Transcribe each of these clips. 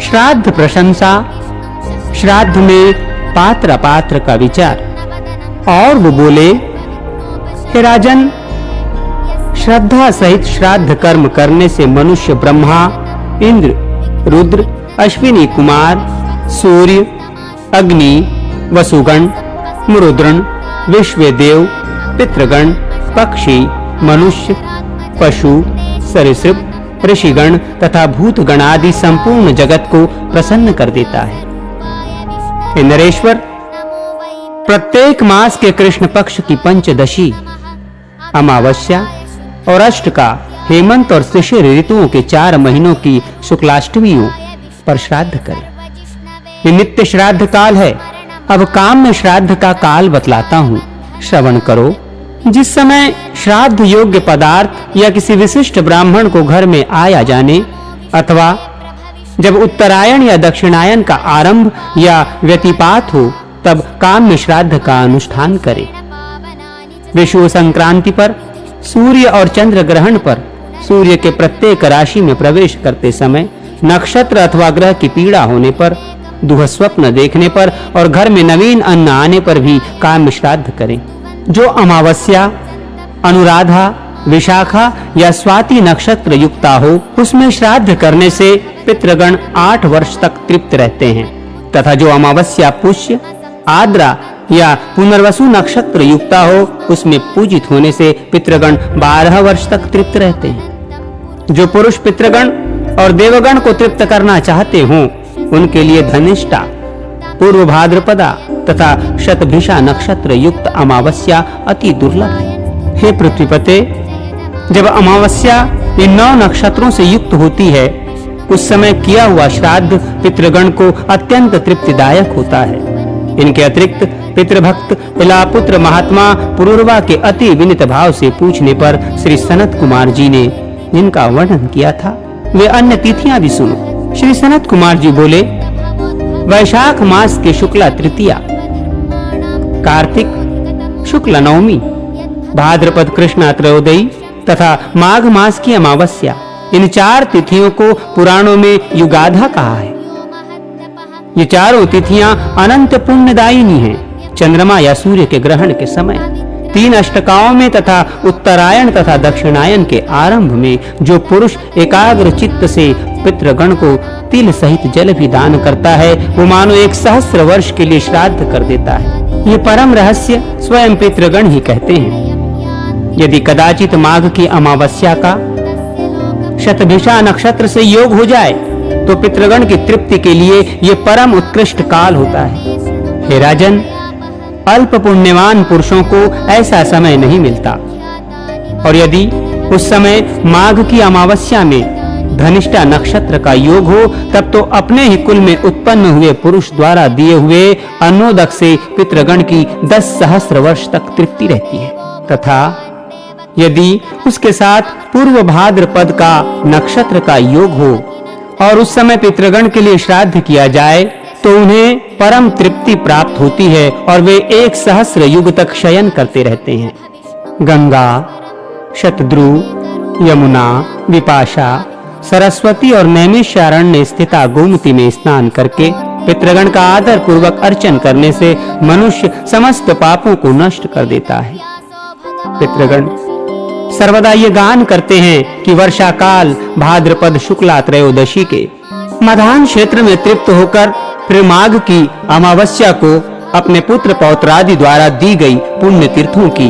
श्राद्ध प्रशंसा, श्राद्ध में पात्र अपात्र का विचार। और वो बोले, हे राजन, श्रद्धा सहित श्राद्ध कर्म करने से मनुष्य ब्रह्मा, इंद्र, रुद्र, अश्विनी कुमार, सूर्य, अग्नि, वसुगण, मुरुद्रण, विश्वदेव, पितृगण, पक्षी, मनुष्य, पशु, सरीसृप, ऋषिगण तथा भूतगण आदि संपूर्ण जगत को प्रसन्न कर देता है। हे नरेश्वर, प्रत्येक मास के कृष्ण पक्ष की पंचदशी, अमावस्या और अष्टका, हेमंत और शिशिर ऋतुओं के 4 महीनों की शुक्लाष्टमियों पर श्राद्ध करें। ये नित्य श्राद्ध काल है। अब काम में श्राद्ध का काल बतलाता हूं, श्रवण करो। जिस समय श्राद्ध योग्य पदार्थ या किसी विशिष्ट ब्राह्मण को घर में आया जाने, अथवा जब उत्तरायण या दक्षिणायन का आरंभ या व्यतिपात हो, तब काम में श्राद्ध का अनुष्ठान करें। विषुव संक्रांति पर, सूर्य और चंद्र ग्रहण पर, सूर्य के प्रत्येक राशि में प्रवेश करते समय, नक्षत्र अथवा ग्रह की पीड़ा होने पर, दुःस्वप्न देखने पर और घर में नवीन अन्न आने पर भी काम श्राद्ध करें। जो अमावस्या, अनुराधा, विशाखा या स्वाति नक्षत्र युक्ता हो, उसमें श्राद्ध करने से पितृगण 8 वर्ष तक तृप्त रहते हैं, तथा जो अमावस्या पुष्य, आद्रा या पुनर्वसु नक्षत्र युक्ता हो, उसमें पूजित होने से पितृगण 12 वर्ष तक तृप्त रहते हैं। जो पुरुष पितृगण और देवगण को तृप्त करना चाहते हों, उनके लिए धनिष्ठा, पूर्व भाद्रपदा तथा शतभिषा नक्षत्र युक्त अमावस्या अति दुर्लभ है। हे पृथ्वीपते, जब अमावस्या इन 9 नक्षत्रों से युक्त होती है, उस समय किया हुआ श्राद्ध पितृगण को अत्यंत तृप्तिदायक होता है। इनके अतिरिक्त पितृभक्त पिलापुत्र महात्मा पुरुरवा के अति विनीत भाव से पूछने पर श्री सनत कुमार जी ने जिनका वर्णन किया था, वे अन्य तिथियां भी सुनो। श्री सनत कुमार जी बोले, वैशाख मास के शुक्ला तृतीया, कार्तिक शुक्ला नवमी, भाद्रपद कृष्णा त्रयोदयी तथा माघ मास की अमावस्या, इन 4 तिथियों को पुराणों में युगाधा कहा है। ये चारों तिथियां अनंत पुण्यदायिनी हैं। चंद्रमा या सूर्य के ग्रहण के समय, 3 अष्टकाओं में तथा उत्तरायण तथा दक्षिणायन के आरंभ में जो पुरुष एकाग्र चित्त से पितृगण को तिल सहित जल भी दान करता है, वो मानो 1 सहस्र वर्ष के लिए श्राद्ध कर देता है। ये परम रहस्य स्वयं पितृगण ही कहते हैं। यदि कदाचित माघ की अमावस्या का शतभिषा नक्षत्र से योग हो जाए, तो पितृगण की तृप्ति के लिए ये परम उत्कृष्ट काल होता है। हे राजन, अल्प पुण्यवान पुरुषों को ऐसा समय नहीं मिलता, और यदि उस समय माघ की अमावस्या में धनिष्ठा नक्षत्र का योग हो, तब तो अपने ही कुल में उत्पन्न हुए पुरुष द्वारा दिए हुए अन्नोदक से पितृगण की 10 सहस्र वर्ष तक तृप्ति रहती है। तथा यदि उसके साथ पूर्व भाद्रपद का नक्षत्र का योग हो और उस समय पितृगण के लिए श्राद्ध किया जाए, तो उन्हें परम तृप्ति प्राप्त होती है और वे 1 सहस्र युग तक शयन करते रहते हैं। गंगा, शतद्रु, यमुना, विपाशा, सरस्वती और नैमिषारण्य स्थिता गोमती में स्नान करके पितृगण का आदर पूर्वक अर्चन करने से मनुष्य समस्त पापों को नष्ट कर देता है। पितृगण सर्वदा ये गान करते हैं कि वर्षा काल भाद्रपद शुक्ला त्रयोदशी के मधान क्षेत्र में तृप्त होकर फिर माघ की अमावस्या को अपने पुत्र पौत्रादि द्वारा दी गई पुण्य तीर्थों की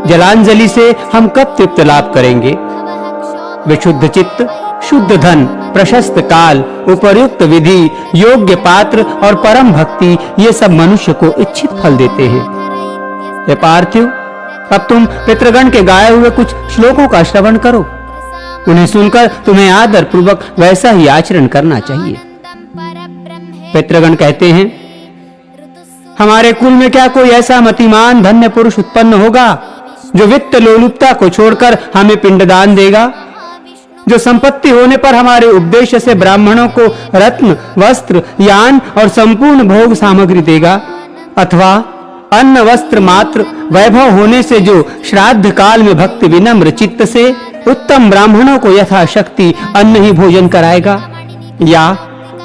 जलांजलि से हम कब तृप्त लाभ करेंगे। विशुद्ध चित्त, शुद्ध धन, प्रशस्त काल, उपर्युक्त विधि, योग्य पात्र और परम भक्ति, ये सब मनुष्य को इच्छित फल देते हैं। हे पार्थिव, अब तुम पितृगण के गाए हुए कुछ श्लोकों का श्रवण करो। उन्हें सुनकर तुम्हें आदर पूर्वक वैसा ही आचरण करना चाहिए। पितृगण कहते हैं, हमारे कुल में क्या कोई ऐसा मतिमान धन्य पुरुष उत्पन्न होगा जो वित्त लोलुपता को छोड़कर हमें पिंडदान देगा, जो संपत्ति होने पर हमारे उपदेश से ब्राह्मणों को रत्न, वस्त्र, यान और संपूर्ण भोग सामग्री देगा, अथवा अन्न वस्त्र मात्र वैभव होने से जो श्राद्ध काल में भक्ति विनम्र चित्त से उत्तम ब्राह्मणों को यथाशक्ति अन्न ही भोजन कराएगा, या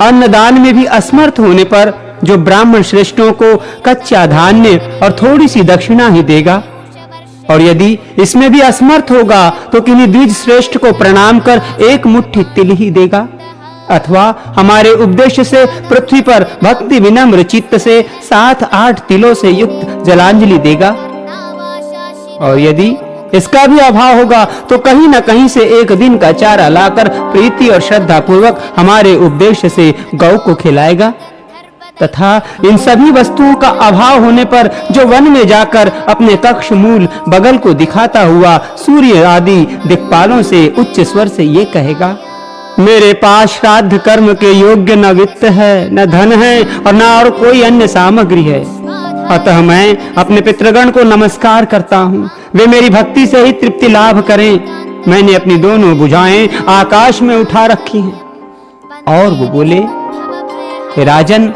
अन्नदान में भी असमर्थ होने पर जो ब्राह्मण श्रेष्ठों को कच्चा धान्य और थोड़ी सी दक्षिणा ही देगा, और यदि इसमें भी असमर्थ होगा तो किन्हीं द्विज श्रेष्ठ को प्रणाम कर एक मुट्ठी तिल ही देगा, अथवा हमारे उपदेश से पृथ्वी पर भक्ति विनम्र चित्त से 7-8 तिलों से युक्त जलांजलि देगा। और यदि इसका भी अभाव होगा तो कहीं न कहीं से एक दिन का चारा लाकर प्रीति और श्रद्धा पूर्वक हमारे उपदेश से गौ को खिलाएगा। तथा इन सभी वस्तुओं का अभाव होने पर जो वन में जाकर अपने कक्ष मूल बगल को दिखाता हुआ सूर्य आदि दिक्पालों से उच्च स्वर से ये कहेगा, मेरे पास श्राद्ध कर्म के योग्य न वित्त है, न धन है और न और कोई अन्य सामग्री है, अतः मैं अपने पितृगण को नमस्कार करता हूँ, वे मेरी भक्ति से ही तृप्ति लाभ करें। मैंने अपनी दोनों भुजाएं आकाश में उठा रखी हैं। और वो बोले, हे राजन,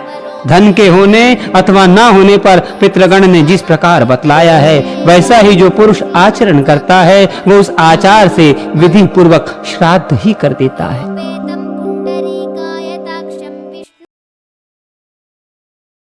धन के होने अथवा न होने पर पितृगण ने जिस प्रकार बतलाया है वैसा ही जो पुरुष आचरण करता है वो उस आचार से विधि पूर्वक श्राद्ध ही कर देता है।